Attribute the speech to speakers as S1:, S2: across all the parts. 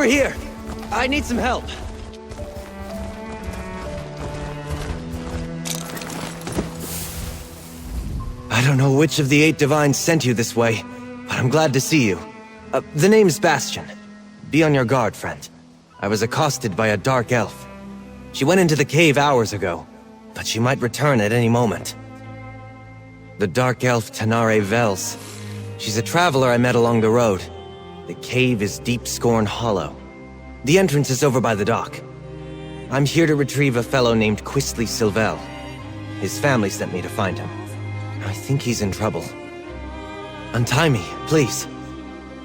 S1: Over here! I need some help. I don't know which of the 8 divines sent you this way, but I'm glad to see you. The name's Bastian. Be on your guard, friend. I was accosted by a dark elf. She went into the cave hours ago, but she might return at any moment. The dark elf Tanare Vels. She's a traveler I met along the road. The cave is Deep Scorn Hollow. The entrance is over by the dock. I'm here to retrieve a fellow named Quistley Silvel. His family sent me to find him. I think he's in trouble. Untie me, please.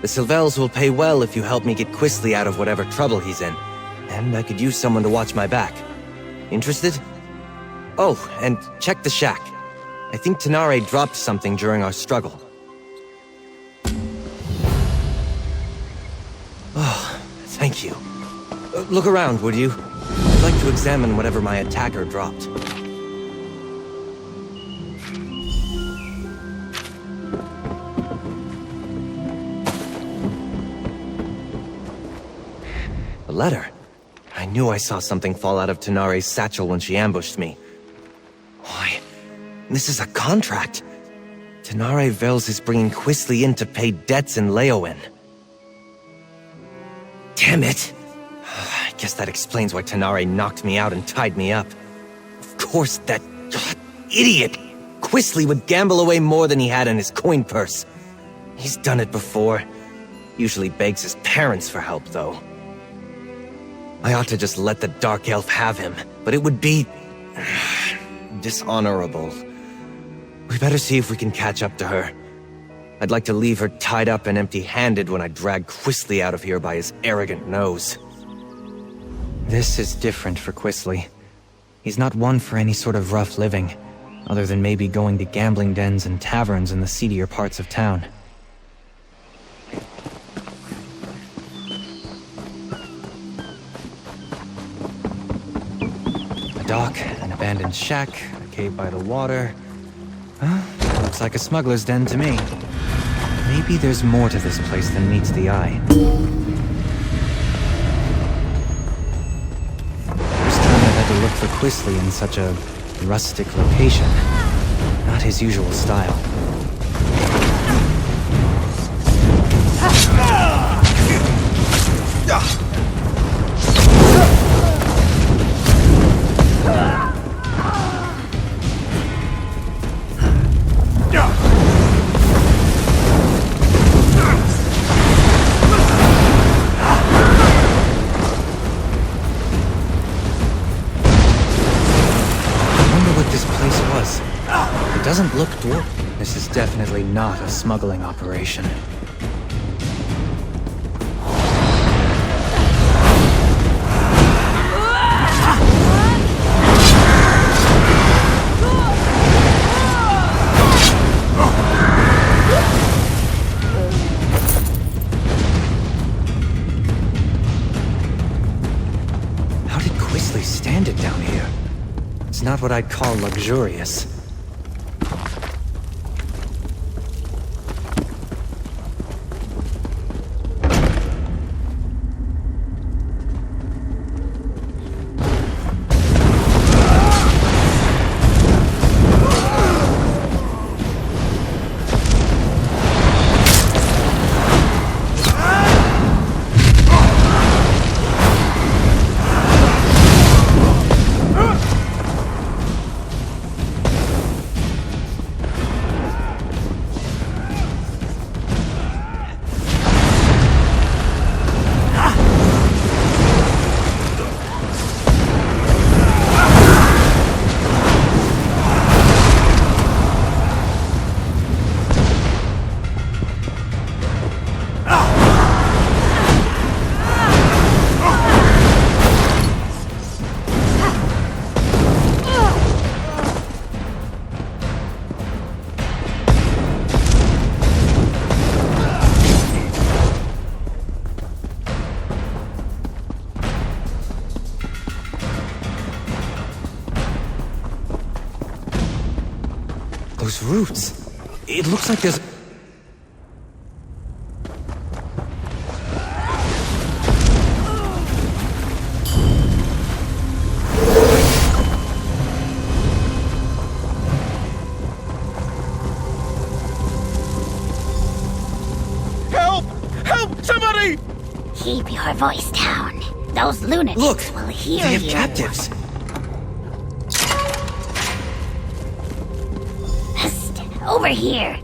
S1: The Silvels will pay well if you help me get Quistley out of whatever trouble he's in. And I could use someone to watch my back. Interested? Oh, and check the shack. I think Tanare dropped something during our struggle. Oh, thank you. Look around, would you? I'd like to examine whatever my attacker dropped. A letter. I knew I saw something fall out of Tanare's satchel when she ambushed me. Why, this is a contract. Tanare Vels is bringing Quistley in to pay debts in Leowen. Damn it! I guess that explains why Tanare knocked me out and tied me up. Of course, that idiot Quistley would gamble away more than he had in his coin purse. He's done it before. Usually begs his parents for help, though. I ought to just let the Dark Elf have him, but it would be dishonorable. We better see if we can catch up to her. I'd like to leave her tied up and empty-handed when I drag Quistley out of here by his arrogant nose. This is different for Quistley. He's not one for any sort of rough living, other than maybe going to gambling dens and taverns in the seedier parts of town. A dock, an abandoned shack, a cave by the water. Looks like a smuggler's den to me. Maybe there's more to this place than meets the eye. First time I've had to look for Quistley in such a rustic location. Not his usual style. Doesn't look dwarf. This is definitely not a smuggling operation. How did Quistley stand it down here? It's not what I'd call luxurious. Those roots. It looks like there's...
S2: our voice down. Those lunatics
S1: Look,
S2: will hear
S1: they have
S2: you.
S1: captives.
S2: Over here.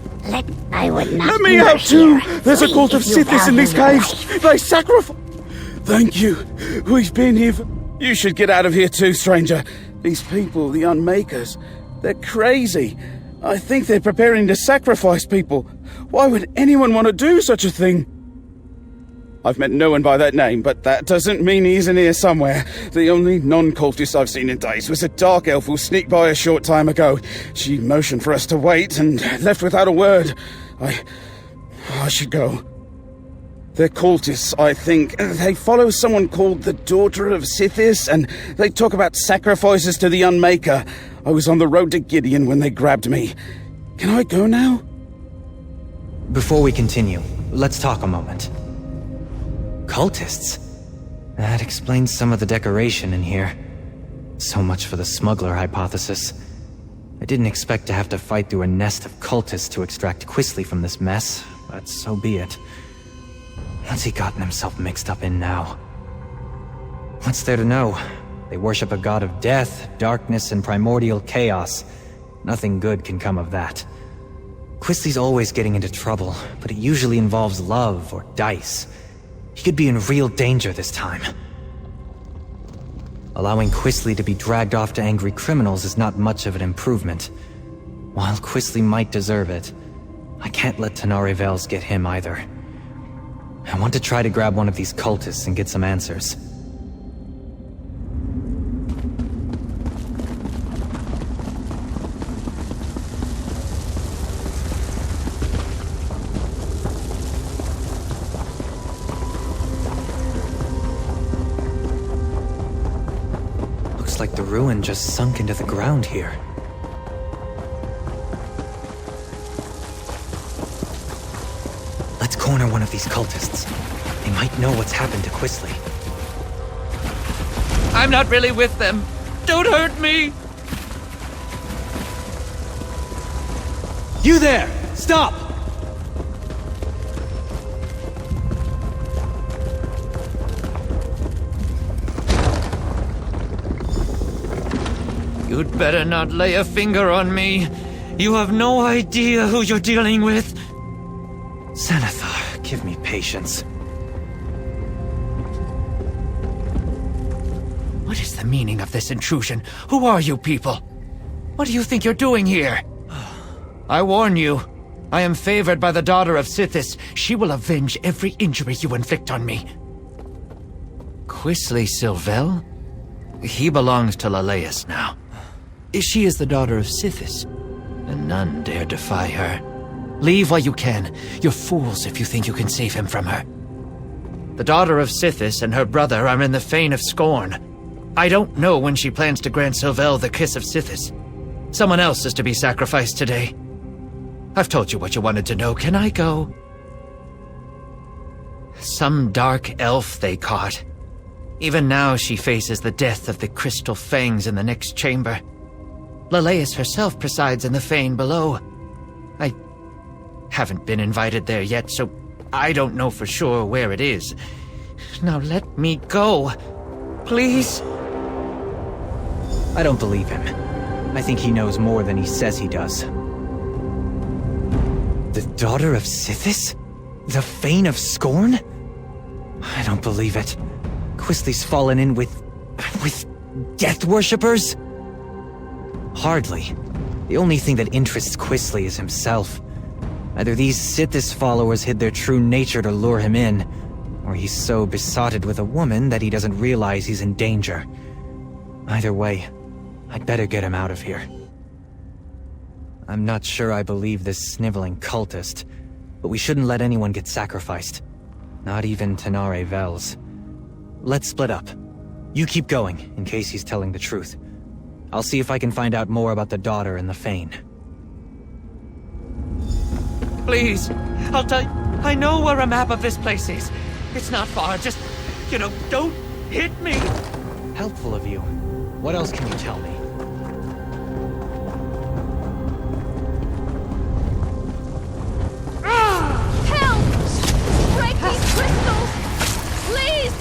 S2: I would not.
S3: Let me
S2: be
S3: out too!
S2: here.
S3: There's a
S2: Flee
S3: cult of
S2: if you
S3: Sithis in
S2: value
S3: these
S2: your
S3: caves!
S2: life.
S3: They sacrifice. Thank you. We've been here for... You should get out of here too, stranger. These people, the Unmakers, they're crazy. I think they're preparing to sacrifice people. Why would anyone want to do such a thing? I've met no one by that name, but that doesn't mean he isn't here somewhere. The only non-cultist I've seen in days was a dark elf who sneaked by a short time ago. She motioned for us to wait and left without a word. I should go. They're cultists, I think. They follow someone called the Daughter of Sithis, and they talk about sacrifices to the Unmaker. I was on the road to Gideon when they grabbed me. Can I go now?
S1: Before we continue, let's talk a moment. Cultists? That explains some of the decoration in here. So much for the smuggler hypothesis. I didn't expect to have to fight through a nest of cultists to extract Quisly from this mess, but so be it. What's he gotten himself mixed up in now? What's there to know? They worship a god of death, darkness, and primordial chaos. Nothing good can come of that. Quisly's always getting into trouble, but it usually involves love or dice. He could be in real danger this time. Allowing Quisly to be dragged off to angry criminals is not much of an improvement. While Quisly might deserve it, I can't let Tenare Vels get him either. I want to try to grab one of these cultists and get some answers. Looks like the ruin just sunk into the ground here. Let's corner one of these cultists. They might know what's happened to Quisly.
S4: I'm not really with them. Don't hurt me!
S1: You there! Stop!
S4: You'd better not lay a finger on me. You have no idea who you're dealing with.
S1: Xanathar, give me patience.
S4: What is the meaning of this intrusion? Who are you people? What do you think you're doing here? I warn you, I am favored by the Daughter of Sithis. She will avenge every injury you inflict on me. Quisly Sylvel? He belongs to Leleus now. She is the Daughter of Sithis, and none dare defy her. Leave while you can. You're fools if you think you can save him from her. The Daughter of Sithis and her brother are in the Fane of Scorn. I don't know when she plans to grant Sylvel the Kiss of Sithis. Someone else is to be sacrificed today. I've told you what you wanted to know. Can I go? Some dark elf they caught. Even now she faces the death of the crystal fangs in the next chamber. Leleus herself presides in the Fane below. I haven't been invited there yet, so I don't know for sure where it is. Now let me go. Please?
S1: I don't believe him. I think he knows more than he says he does. The Daughter of Sithis? The Fane of Scorn? I don't believe it. Quisly's fallen in with death worshippers? Hardly. The only thing that interests Quisly is himself. Either these Sithis followers hid their true nature to lure him in, or he's so besotted with a woman that he doesn't realize he's in danger. Either way, I'd better get him out of here. I'm not sure I believe this sniveling cultist, but we shouldn't let anyone get sacrificed. Not even Tenare Vels. Let's split up. You keep going, in case he's telling the truth. I'll see if I can find out more about the daughter and the Fane.
S4: Please, I'll tell you. I know where a map of this place is. It's not far, just, don't hit me.
S1: Helpful of you. What else can you tell me?
S5: Help! Break these crystals! Please!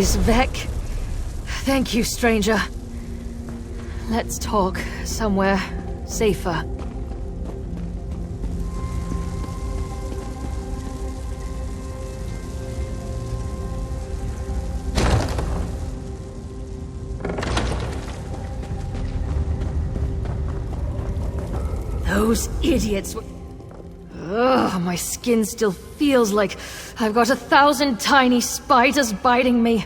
S5: Jeez, Vec. Thank you, stranger. Let's talk somewhere safer. Those idiots were... Ugh, my skin still feels like I've got 1,000 tiny spiders biting me.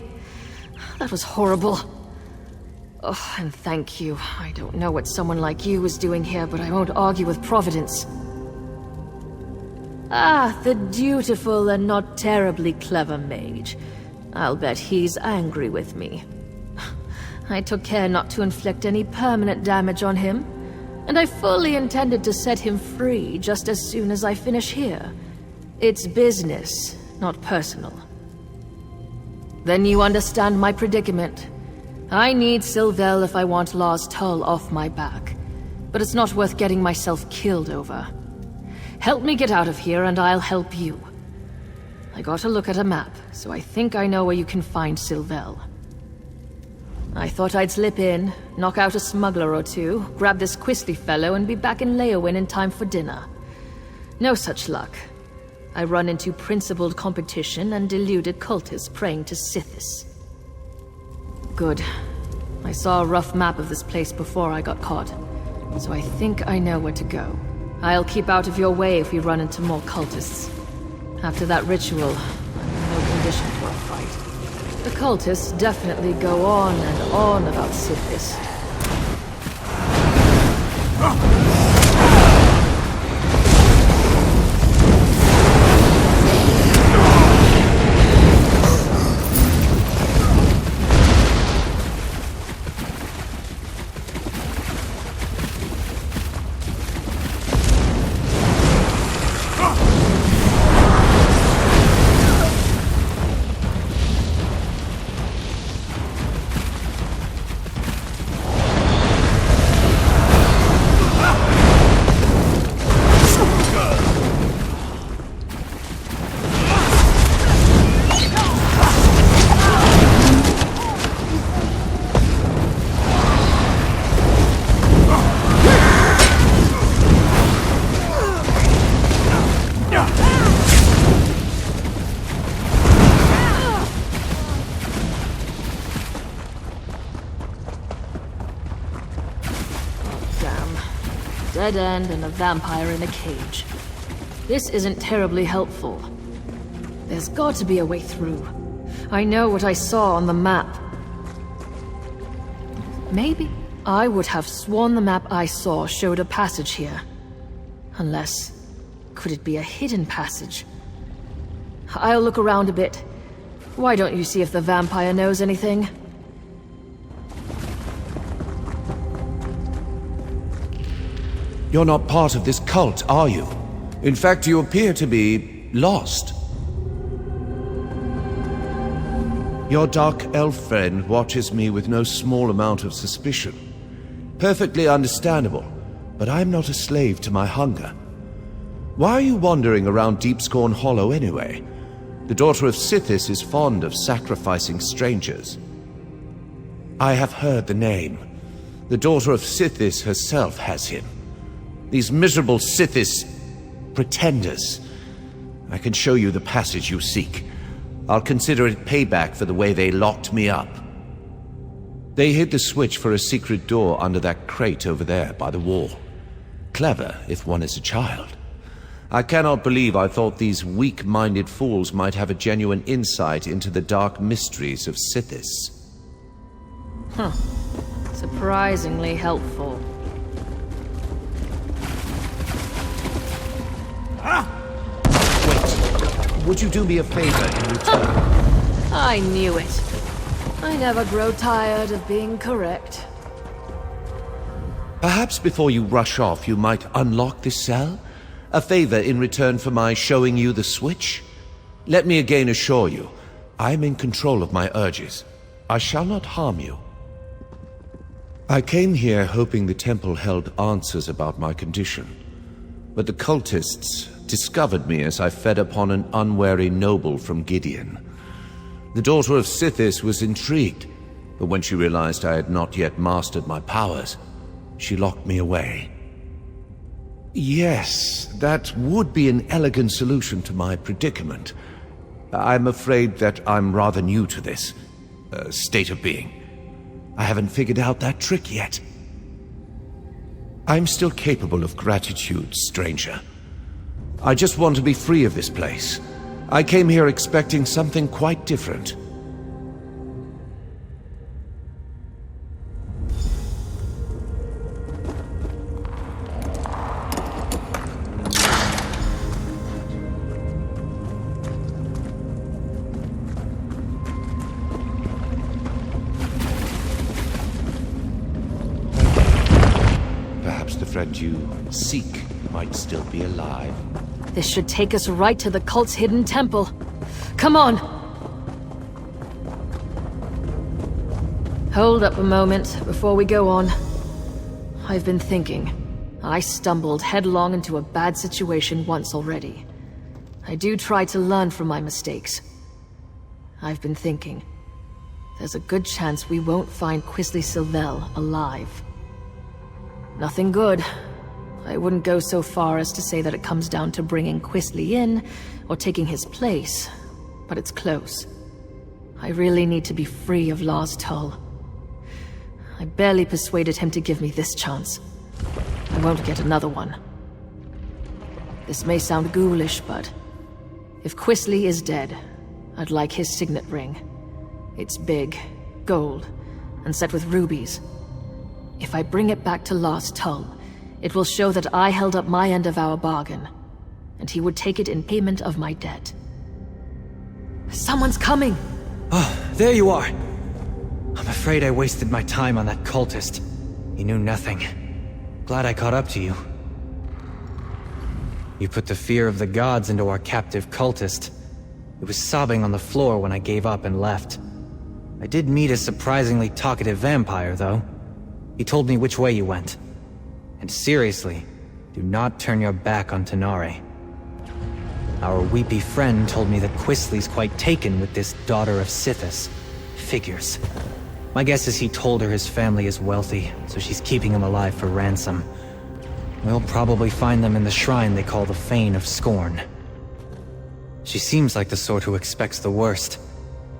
S5: That was horrible. Oh, and thank you. I don't know what someone like you is doing here, but I won't argue with Providence. Ah, the dutiful and not terribly clever mage. I'll bet he's angry with me. I took care not to inflict any permanent damage on him, and I fully intended to set him free just as soon as I finish here. It's business, not personal. Then you understand my predicament. I need Sylvel if I want Law's toll off my back, but it's not worth getting myself killed over. Help me get out of here and I'll help you. I got a look at a map, so I think I know where you can find Sylvel. I thought I'd slip in, knock out a smuggler or two, grab this Quisly fellow, and be back in Leowin in time for dinner. No such luck. I run into principled competition and deluded cultists praying to Sithis. Good. I saw a rough map of this place before I got caught, so I think I know where to go. I'll keep out of your way if we run into more cultists. After that ritual, I'm in no condition for a fight. The cultists definitely go on and on about Sithis. Dead end and a vampire in a cage. This isn't terribly helpful. There's got to be a way through. I know what I saw on the map. Maybe I would have sworn the map I saw showed a passage here. Unless, could it be a hidden passage? I'll look around a bit. Why don't you see if the vampire knows anything?
S6: You're not part of this cult, are you? In fact, you appear to be lost. Your dark elf friend watches me with no small amount of suspicion. Perfectly understandable, but I'm not a slave to my hunger. Why are you wandering around Deepscorn Hollow anyway? The daughter of Sithis is fond of sacrificing strangers. I have heard the name. The daughter of Sithis herself has him. These miserable Sithis pretenders. I can show you the passage you seek. I'll consider it payback for the way they locked me up. They hid the switch for a secret door under that crate over there by the wall. Clever, if one is a child. I cannot believe I thought these weak-minded fools might have a genuine insight into the dark mysteries of Sithis.
S5: Huh. Surprisingly helpful.
S6: Wait, would you do me a favor in return?
S5: I knew it. I never grow tired of being correct.
S6: Perhaps before you rush off, you might unlock this cell? A favor in return for my showing you the switch? Let me again assure you, I'm in control of my urges. I shall not harm you. I came here hoping the temple held answers about my condition. But the cultists discovered me as I fed upon an unwary noble from Gideon. The daughter of Sithis was intrigued, but when she realized I had not yet mastered my powers, she locked me away. Yes, that would be an elegant solution to my predicament. I'm afraid that I'm rather new to this state of being. I haven't figured out that trick yet. I'm still capable of gratitude, stranger. I just want to be free of this place. I came here expecting something quite different. Friend you seek might still be alive.
S5: This should take us right to the cult's hidden temple. Come on! Hold up a moment before we go on. I've been thinking. I stumbled headlong into a bad situation once already. I do try to learn from my mistakes. I've been thinking. There's a good chance we won't find Quisley Sylvel alive. Nothing good. I wouldn't go so far as to say that it comes down to bringing Quisley in, or taking his place, but it's close. I really need to be free of Lars Tull. I barely persuaded him to give me this chance. I won't get another one. This may sound ghoulish, but if Quisley is dead, I'd like his signet ring. It's big, gold, and set with rubies. If I bring it back to Lars Tull, it will show that I held up my end of our bargain, and he would take it in payment of my debt. Someone's coming!
S1: Oh, there you are! I'm afraid I wasted my time on that cultist. He knew nothing. Glad I caught up to you. You put the fear of the gods into our captive cultist. It was sobbing on the floor when I gave up and left. I did meet a surprisingly talkative vampire, though. He told me which way you went. And seriously, do not turn your back on Tanare. Our weepy friend told me that Quisley's quite taken with this daughter of Sithis. Figures. My guess is he told her his family is wealthy, so she's keeping him alive for ransom. We'll probably find them in the shrine they call the Fane of Scorn. She seems like the sort who expects the worst.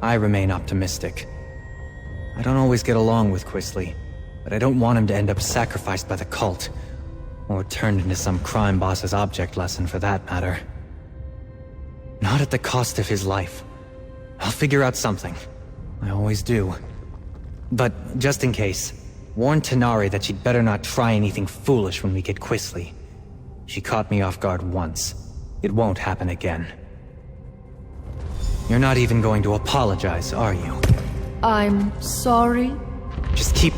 S1: I remain optimistic. I don't always get along with Quisley, but I don't want him to end up sacrificed by the cult, or turned into some crime boss's object lesson for that matter. Not at the cost of his life. I'll figure out something. I always do. But just in case, warn Tanare that she'd better not try anything foolish when we get Quisley. She caught me off guard once. It won't happen again. You're not even going to apologize, are you?
S5: I'm sorry?
S1: Just keep...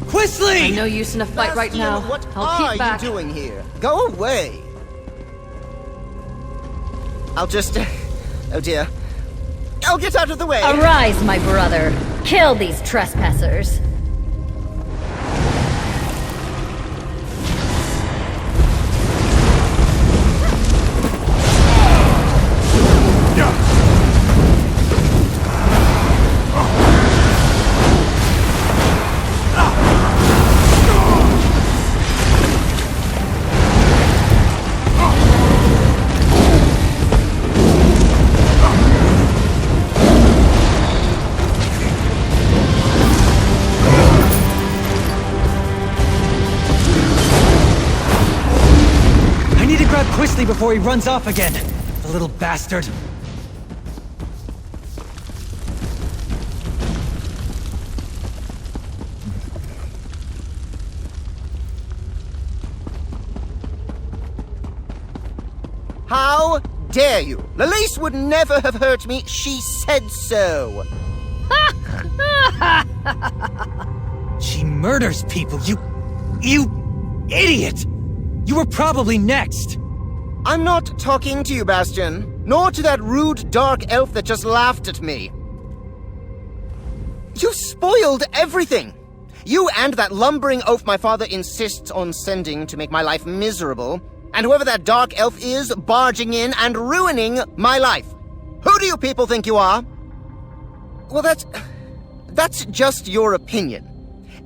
S5: Quisley! No use in a fight right now.
S7: What
S5: I'll keep back.
S7: are you doing here? Go away! I'll just... oh dear. I'll get out of the way!
S2: Arise, my brother. Kill these trespassers.
S1: Quisley before he runs off again, the little bastard.
S7: How dare you? Lalise would never have hurt me. She said so.
S1: She murders people, you idiot! You were probably next!
S7: I'm not talking to you, Bastian, nor to that rude dark elf that just laughed at me. You spoiled everything! You and that lumbering oaf my father insists on sending to make my life miserable, and whoever that dark elf is, barging in and ruining my life. Who do you people think you are? Well, that's just your opinion.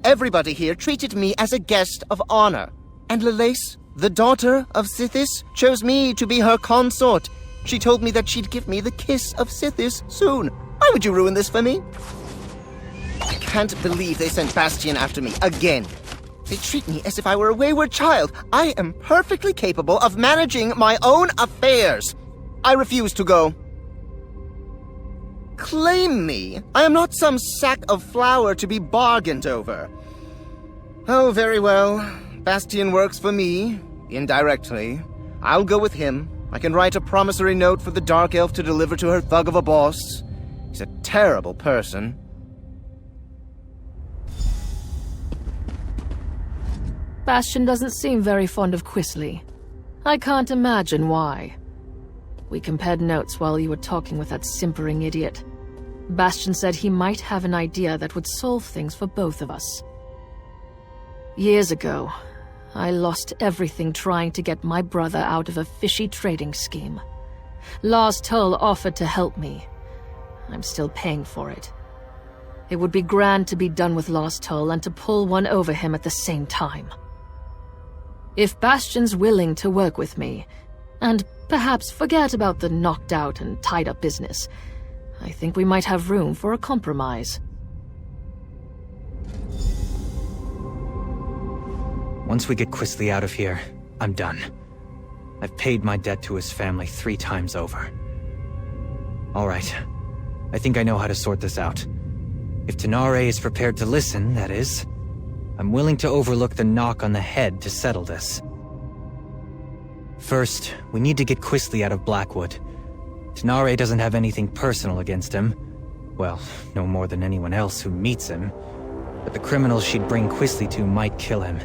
S7: Everybody here treated me as a guest of honor, and Lalace, the daughter of Sithis, chose me to be her consort. She told me that she'd give me the kiss of Sithis soon. Why would you ruin this for me? I can't believe they sent Bastian after me again. They treat me as if I were a wayward child. I am perfectly capable of managing my own affairs. I refuse to go. Claim me. I am not some sack of flour to be bargained over. Oh, very well. Bastian works for me, indirectly. I'll go with him. I can write a promissory note for the Dark Elf to deliver to her thug of a boss. He's a terrible person.
S5: Bastian doesn't seem very fond of Quisley. I can't imagine why. We compared notes while you were talking with that simpering idiot. Bastian said he might have an idea that would solve things for both of us. Years ago, I lost everything trying to get my brother out of a fishy trading scheme. Lars Tull offered to help me. I'm still paying for it. It would be grand to be done with Lars Tull and to pull one over him at the same time. If Bastian's willing to work with me, and perhaps forget about the knocked-out and tied-up business, I think we might have room for a compromise.
S1: Once we get Quisley out of here, I'm done. I've paid my debt to his family 3 times over. Alright. I think I know how to sort this out. If Tanare is prepared to listen, that is. I'm willing to overlook the knock on the head to settle this. First, we need to get Quisley out of Blackwood. Tanare doesn't have anything personal against him. Well, no more than anyone else who meets him. But the criminals she'd bring Quisley to might kill him.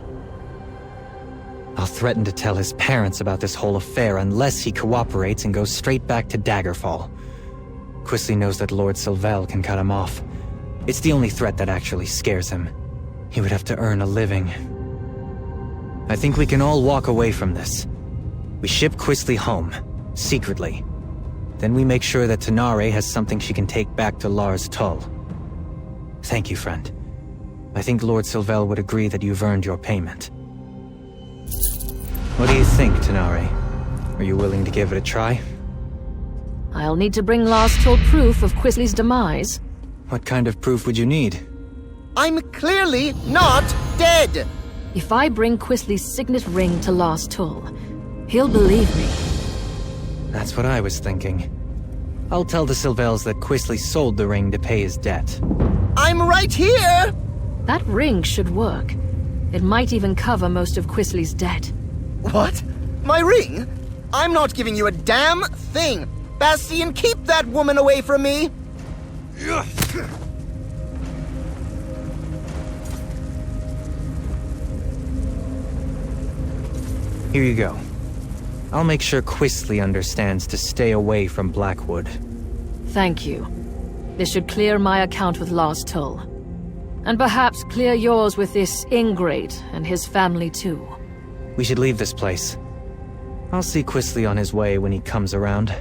S1: I'll threaten to tell his parents about this whole affair unless he cooperates and goes straight back to Daggerfall. Quisley knows that Lord Sylvel can cut him off. It's the only threat that actually scares him. He would have to earn a living. I think we can all walk away from this. We ship Quisley home, secretly. Then we make sure that Tanare has something she can take back to Lars Tull. Thank you, friend. I think Lord Sylvel would agree that you've earned your payment. What do you think, Tanare? Are you willing to give it a try?
S5: I'll need to bring Lars Tull proof of Quisley's demise.
S1: What kind of proof would you need?
S7: I'm clearly not dead!
S5: If I bring Quisley's signet ring to Lars Tull, he'll believe me.
S1: That's what I was thinking. I'll tell the Sylvels that Quisley sold the ring to pay his debt.
S7: I'm right here!
S5: That ring should work. It might even cover most of Quisley's debt.
S7: What? My ring? I'm not giving you a damn thing! Bastian, keep that woman away from me!
S1: Here you go. I'll make sure Quisley understands to stay away from Blackwood.
S5: Thank you. This should clear my account with Lars Tull. And perhaps clear yours with this ingrate and his family too.
S1: We should leave this place. I'll see Quisley on his way when he comes around.